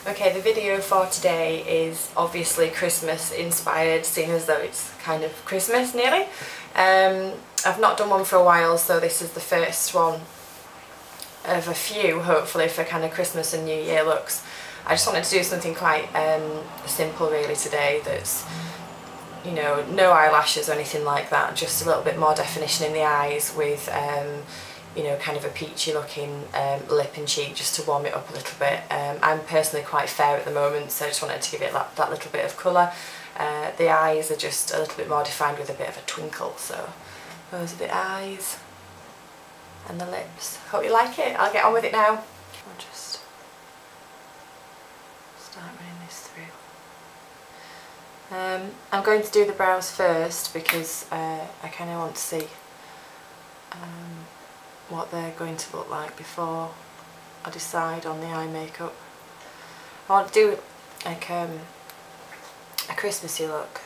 Okay, the video for today is obviously Christmas inspired, seeing as though it's kind of Christmas nearly. I've not done one for a while, so this is the first one of a few, hopefully, for kind of Christmas and New Year looks. I just wanted to do something quite simple really today, that's, you know, no eyelashes or anything like that, just a little bit more definition in the eyes with you know, kind of a peachy looking lip and cheek, just to warm it up a little bit. I'm personally quite fair at the moment, so I just wanted to give it that little bit of colour. The eyes are just a little bit more defined with a bit of a twinkle, so those are the eyes and the lips. Hope you like it. I'll get on with it now. I'll just start running this through. I'm going to do the brows first because I kind of want to see what they're going to look like before I decide on the eye makeup. I want to do like a Christmassy look,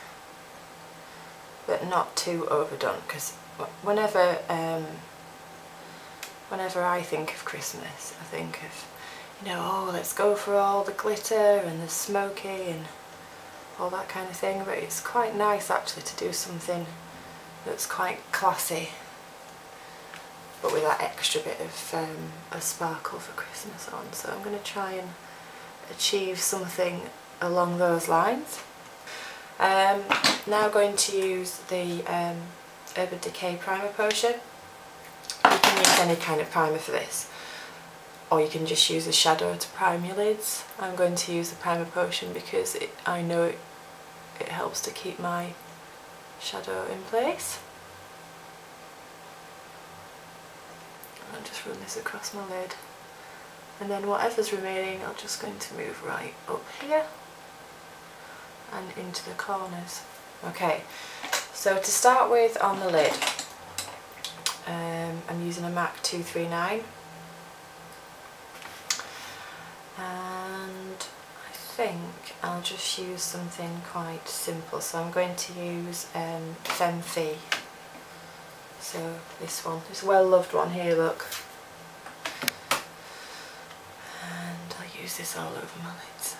but not too overdone, because whenever I think of Christmas, I think of, you know, oh, let's go for all the glitter and the smoky and all that kind of thing, but it's quite nice actually to do something that's quite classy, but with that extra bit of a sparkle for Christmas on. So I'm going to try and achieve something along those lines. Now going to use the Urban Decay Primer Potion. You can use any kind of primer for this, or you can just use a shadow to prime your lids. I'm going to use the Primer Potion because I know it helps to keep my shadow in place. I'll just run this across my lid, and then whatever's remaining I'm just going to move right up here and into the corners. Okay, so to start with on the lid, I'm using a MAC 239, and I think I'll just use something quite simple. So I'm going to use Femme. So this one, this well loved one here, look. And I'll use this all over my lids.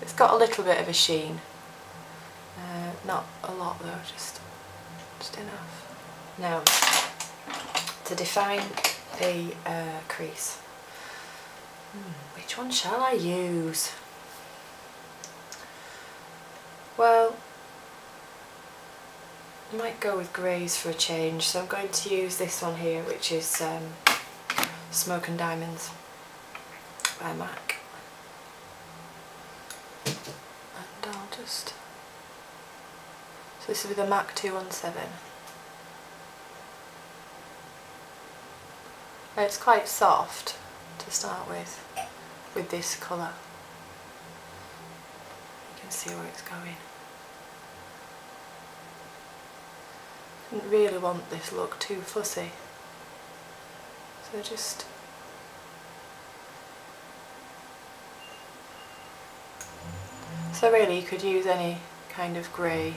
It's got a little bit of a sheen, not a lot though, just enough. Now, to define the crease, which one shall I use? Well, I might go with greys for a change, so I'm going to use this one here, which is Smoke and Diamonds by MAC. And I'll just... so this is with a MAC 217. It's quite soft to start with this colour. You can see where it's going. Didn't really want this look too fussy, so just really you could use any kind of grey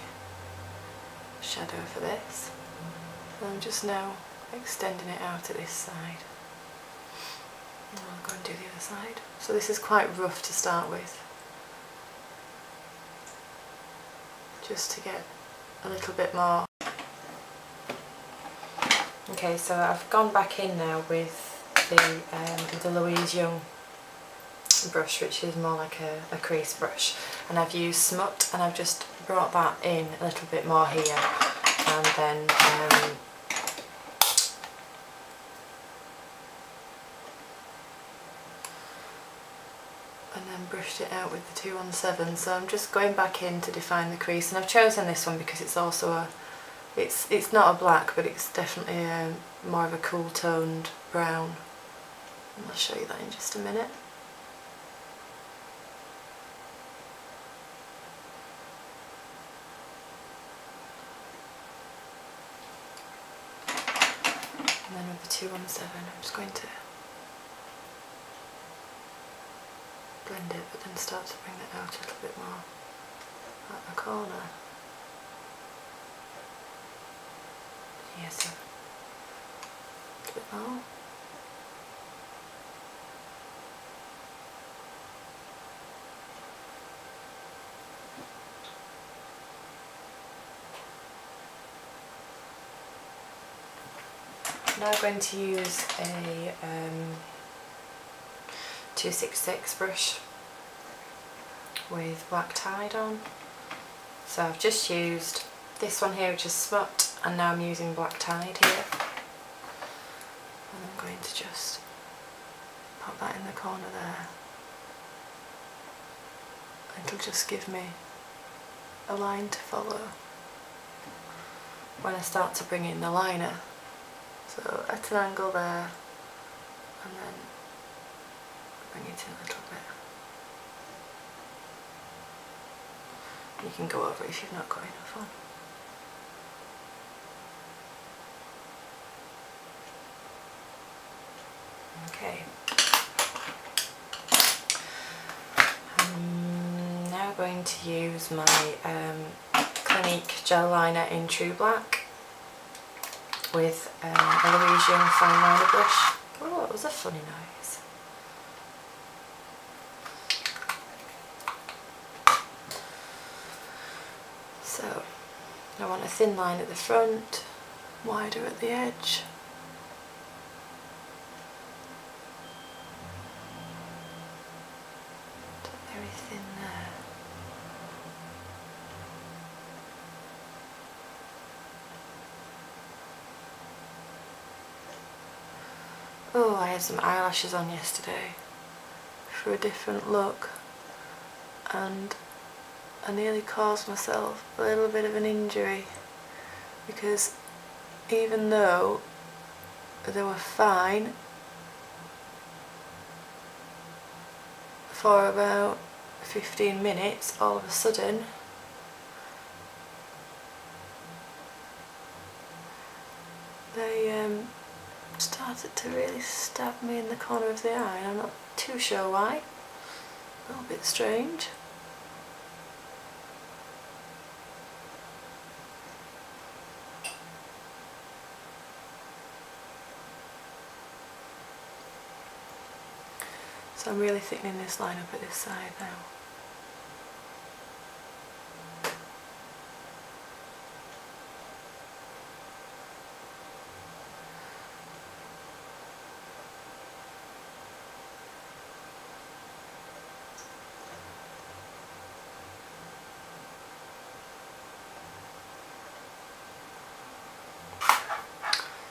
shadow for this. So I'm just now extending it out to this side, and I'll go and do the other side. So this is quite rough to start with, just to get a little bit more. Okay, so I've gone back in now with the Louise Young brush, which is more like a crease brush, and I've used Smut, and I've just brought that in a little bit more here, and then brushed it out with the 217. So I'm just going back in to define the crease, and I've chosen this one because it's also a it's not a black, but it's definitely more of a cool toned brown, and I'll show you that in just a minute. And then with the 217 I'm just going to blend it, but then start to bring it out a little bit more at the corner. Yes, a bit more. Now I'm going to use a 266 brush with black tide on. So I've just used this one here, which is smut, and now I'm using black tide here. And I'm going to just pop that in the corner there. It'll just give me a line to follow when I start to bring in the liner. So at an angle there, and then bring it in a little bit. You can go over if you've not got enough on. Okay. I'm now going to use my Clinique gel liner in True Black with a Loreal fine liner brush. Oh, it was a funny noise. So, I want a thin line at the front, wider at the edge. Very thin there. Oh, I had some eyelashes on yesterday for a different look, and I nearly caused myself a little bit of an injury, because even though they were fine for about 15 minutes, all of a sudden they started to really stab me in the corner of the eye, and I'm not too sure why. A little bit strange. So I'm really thickening this line up at this side now.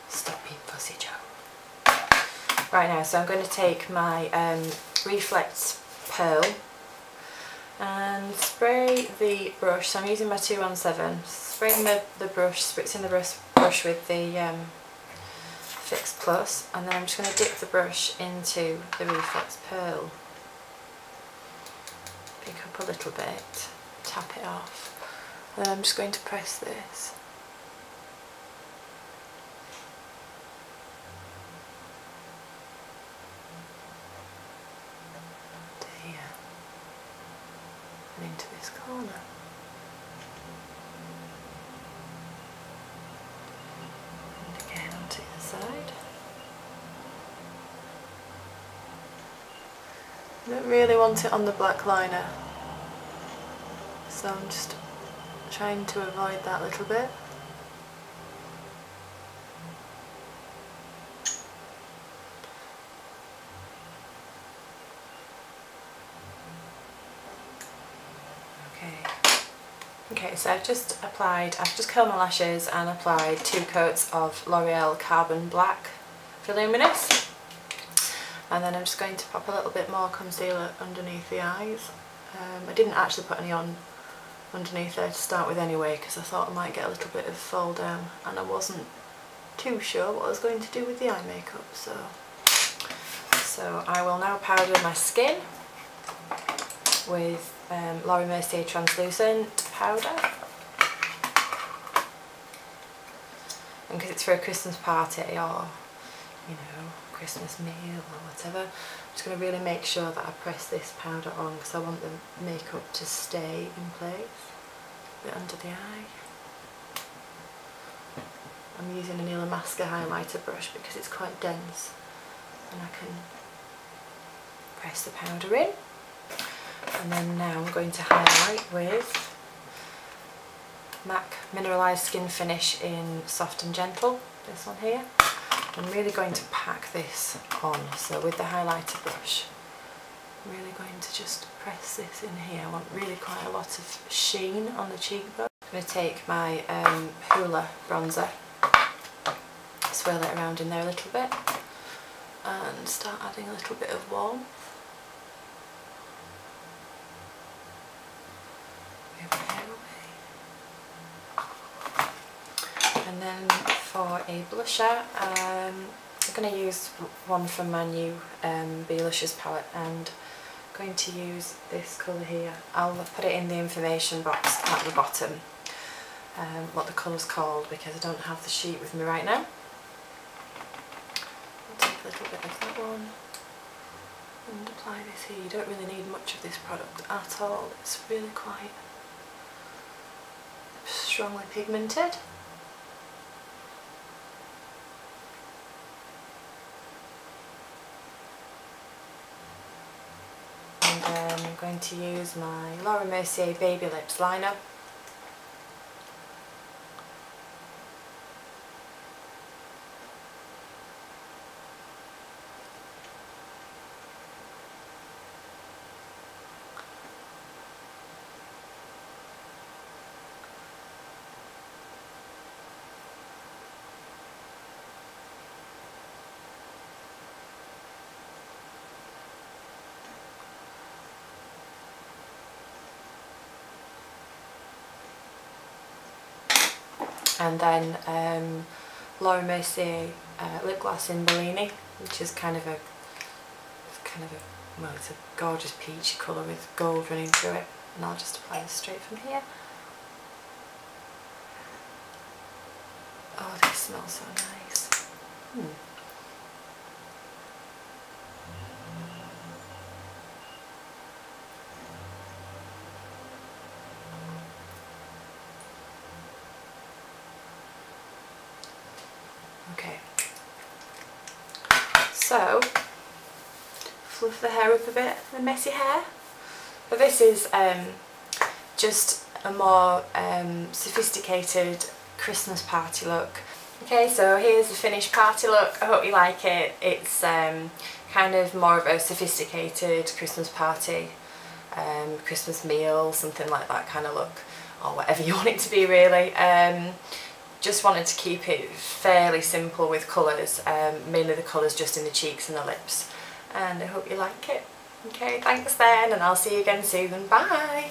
Stop being fussy, Joe. Right now, so I'm going to take my Reflect Pearl and spray the brush. So I'm using my 217, spraying the brush, spritzing the brush with the Fix Plus, and then I'm just going to dip the brush into the Reflex Pearl. Pick up a little bit, tap it off, and then I'm just going to press this. Into this corner. And again onto the other side. I don't really want it on the black liner, so I'm just trying to avoid that a little bit. Okay, so I've just curled my lashes and applied 2 coats of L'Oreal Carbon Black Voluminous, and then I'm just going to pop a little bit more concealer underneath the eyes. I didn't actually put any on underneath there to start with anyway, because I thought I might get a little bit of fall down, and I wasn't too sure what I was going to do with the eye makeup. So I will now powder my skin with Mercier translucent powder, and because it's for a Christmas party or, you know, Christmas meal or whatever, I'm just going to really make sure that I press this powder on, because I want the makeup to stay in place a bit under the eye. I'm using an Illamasqua highlighter brush because it's quite dense, and I can press the powder in. And then now I'm going to highlight with MAC Mineralise Skin Finish in Soft and Gentle, this one here. I'm really going to pack this on, so with the highlighter brush, I'm really going to just press this in here. I want really quite a lot of sheen on the cheekbone. I'm going to take my Hoola bronzer, swirl it around in there a little bit, and start adding a little bit of warmth. Move my hair away. And then for a blusher, I'm going to use one from my new Beeluscious palette, and I'm going to use this colour here. I'll put it in the information box at the bottom, what the colour's called, because I don't have the sheet with me right now. I'll take a little bit of that one and apply this here. You don't really need much of this product at all, it's really quite strongly pigmented. And then I'm going to use my Mercier Baby Lips liner. And then Mercier lip gloss in Bellini, which is kind of a well, it's a gorgeous peachy colour with gold running through it, and I'll just apply this straight from here. Oh, this smells so nice. Okay, so fluff the hair up a bit, the messy hair. But this is just a more sophisticated Christmas party look. Okay, so here's the finished party look. I hope you like it. It's kind of more of a sophisticated Christmas party, Christmas meal, something like that kind of look, or whatever you want it to be really. Just wanted to keep it fairly simple with colours, mainly the colours just in the cheeks and the lips, and I hope you like it. Okay, thanks then, and I'll see you again soon. Bye!